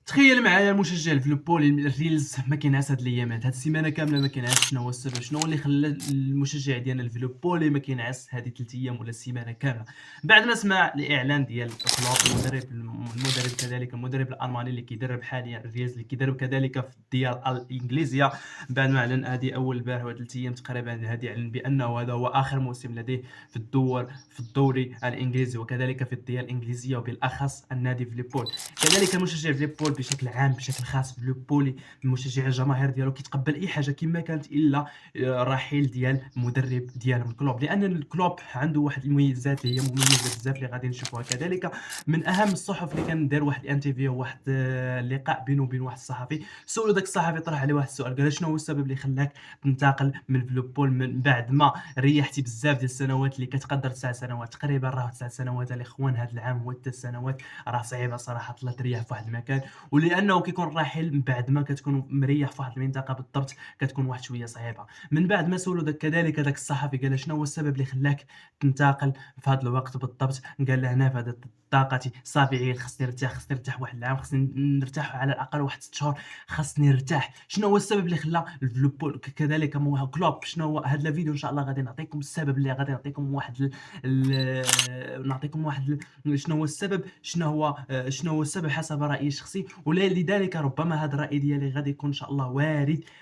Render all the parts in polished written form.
تخيل معايا مشجع ليفربول الريلز ما كينعس هاد الايامات، هاد السيمانه كامله ما كينعس. شنو هو السبب؟ شنو هو اللي خلى المشجع ديالنا ليفربول ما كينعس هذه 3 ايام ولا السيمانه كامله؟ بعد ما سمع الاعلان ديال كلوب المدرب كذلك المدرب الالماني اللي كيدرب حاليا الريلز، اللي كيدرب كذلك في الديال الانجليزيه. بعد ما اعلن هذه اول البارح ولا 3 ايام تقريبا، هذه اعلن بانه هذا هو اخر موسم لديه في الدوري الانجليزي وكذلك في الديال الانجليزيه وبالاخص النادي ليفربول. كذلك مشجع ليفربول بشكل عام بشكل خاص ليفربول المشجع الجماهير ديالو كيتقبل اي حاجه كما كانت الا الرحيل ديال المدرب ديالهم كلوب، لان الكلوب عنده واحد المميزات اللي هي مميزه بزاف اللي غادي نشوفوها. كذلك من اهم الصحف اللي كان دار واحد الانترفيو واحد اللقاء بينه وبين واحد الصحفي، سولو داك الصحفي طرح عليه واحد السؤال، قال شنو هو السبب اللي خلاك تنتقل من ليفربول من بعد ما ريحتي بزاف ديال السنوات اللي كتقدر 9 سنوات تقريبا. راه 9 سنوات الاخوان، هذا العام هو 9 سنوات، راه صعيبه صراحه طلع تريح في واحد المكان، ولانه كيكون راحل من بعد ما كتكون مريح في واحد المنطقه بالضبط كتكون واحد شويه صعيبه. من بعد ما سولو كذلك داك الصحفي قال شنو هو السبب اللي خلاك تنتقل في هذا الوقت بالضبط، قال له هنا في هذا طاقتي صافي عيل، خصني نرتاح واحد العام، خصني نرتاح على الاقل واحد 6 شهور، خصني نرتاح. شنو هو السبب اللي خلى ليفربول كذلك كلوب؟ شنو هو هذا الفيديو ان شاء الله غادي نعطيكم السبب، اللي غادي نعطيكم واحد نعطيكم واحد شنو هو السبب، شنو هو السبب حسب رايي الشخصي. ولذلك ربما هذا الراي ديالي غادي يكون ان شاء الله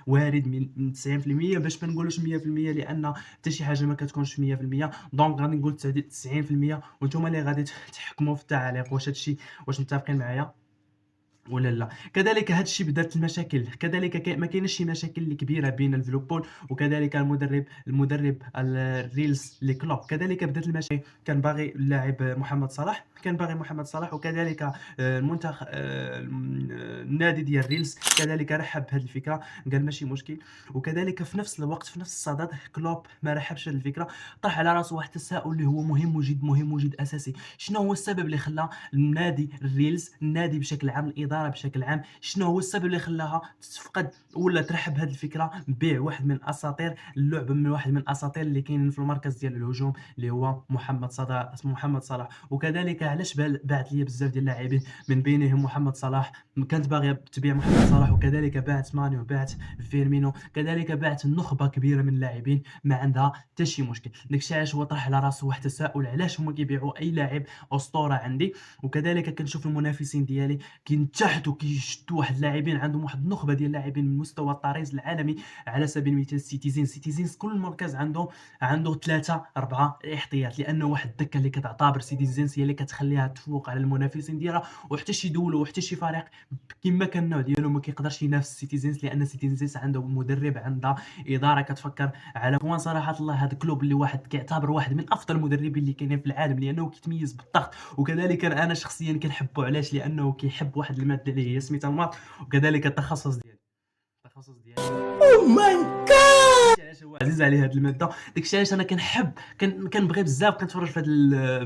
وارد من 90%، باش ما نقولوش 100%، لان حتى شي حاجه ما كتكونش 100%. دونك غادي نقول 90%، وانتم اللي غادي تحكموا في التعليق واش متفقين معايا ولا لا. كذلك هذا الشيء بدات المشاكل، كذلك ما كاينش شي مشاكل اللي كبيره بين ليفربول وكذلك المدرب الريلز لكلوب. كذلك بدات المشاكل، كان باغي اللاعب محمد صلاح وكذلك المنتخب النادي ديال الريلز كذلك رحب بهذه الفكره، قال ماشي مشكل. وكذلك في نفس الوقت في نفس الصدد كلوب ما رحبش بهذه الفكره، طرح على راسه واحد التساؤل اللي هو مهم وجد اساسي. شنو هو السبب اللي خلى النادي الريلز، النادي بشكل عام، الاداره بشكل عام، شنو هو السبب اللي خلاها تفقد ولا ترحب بهذه الفكره بيع واحد من اساطير اللعب، من واحد من الاساطير اللي كاينين في المركز ديال الهجوم اللي هو محمد صلاح، اسمه محمد صلاح. وكذلك علاش بعت لي بزاف ديال اللاعبين من بينهم محمد صلاح، كانت باغيه تبيع محمد صلاح، وكذلك باعت ماني وباعت فيرمينو، كذلك باعت نخبه كبيره من اللاعبين ما عندها حتى شي مشكل. داكشي علاش هو طرح على راسه واحد التساؤل، علاش هما كيبيعوا اي لاعب اسطوره عندي. وكذلك كنشوف المنافسين ديالي كينتحدوا كيشدوا واحد اللاعبين عندهم واحد النخبه ديال اللاعبين من مستوى الطريز العالمي. على سبيل المثال سيتيزينز كل مركز عنده 3 4 احتياط، لانه واحد الدكه اللي كتعتبر سيتيزينز هي اللي كتخليها تفوق على المنافسين ديالها، وحتى شي دوله وحتى شي فريق كما كان النوع ديالو ما كيقدرش ينافس سيتيزينز، لان سيتيزينز عنده مدرب، عندها اداره كتفكر على بوان. صراحه الله هذا كلوب اللي واحد كيعتبر واحد من افضل المدربين اللي كاينين في العالم، لانه كيتميز بالضغط. وكذلك انا شخصيا كنحبه، علاش؟ لانه كيحب واحد الماده اللي هي سميتها المات، وكذلك التخصص ديالي او ماي جاد، علاش هو عزيز عليه هذه الماده. داكشي علاش انا كنبغي بزاف كنتفرج في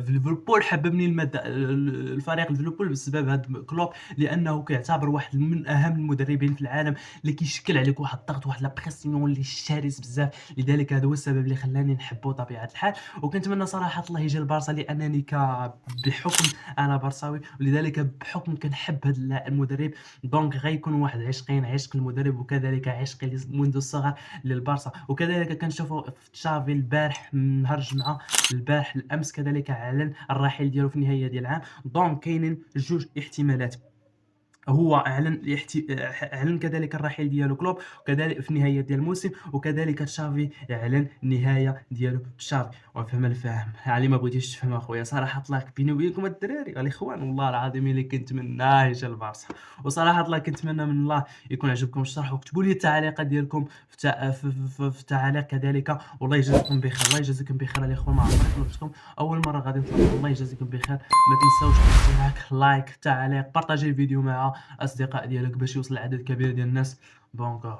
في ليفربول. حببني الماده الفريق ليفربول بسبب هذا كلوب، لانه كيعتبر واحد من اهم المدربين في العالم اللي كيشكل عليك واحد الضغط، واحد لا بريسيون اللي شرس بزاف. لذلك هذا هو السبب اللي خلاني نحبه طبيعه الحال. وكنتمنى صراحه الله يجي البارسا، لانني بحكم انا برساوي، ولذلك بحكم كنحب هذا المدرب، دونك غيكون واحد عشق المدرب، وكذلك عشقي منذ الصغر للبارسا. وكذلك كنشوفوا في تشافي البارح نهار الجمعه، الامس كذلك اعلن الرحيل ديالو في النهايه ديال العام. دونك كاينين جوج احتمالات، هو اعلن كذلك الرحيل ديالو كلوب وكذلك في النهايه ديال الموسم، وكذلك تشافي اعلن النهايه ديالو تشافي. وفهم الفهم علي ما بغيتيش تفهم اخويا، صراحه الله بيني وبينكم الدراري الاخوان، والله العظيم اللي كنتمناه يجي البارسا. وصراحه الله كنتمنى من الله يكون عجبكم الشرح، وكتبوا لي التعليقات ديالكم في التعليق كذلك. والله يجازيكم بخير، الله يجازيكم بخير الاخوان، ما عرفتش طلبتكم اول مره غادي نطلب، الله يجازيكم بخير. ما تنساوش الاشتراك، لايك، تعليق، بارطاجي الفيديو مع اصدقاء ديالك باش يوصل لعدد كبير ديال الناس. دونك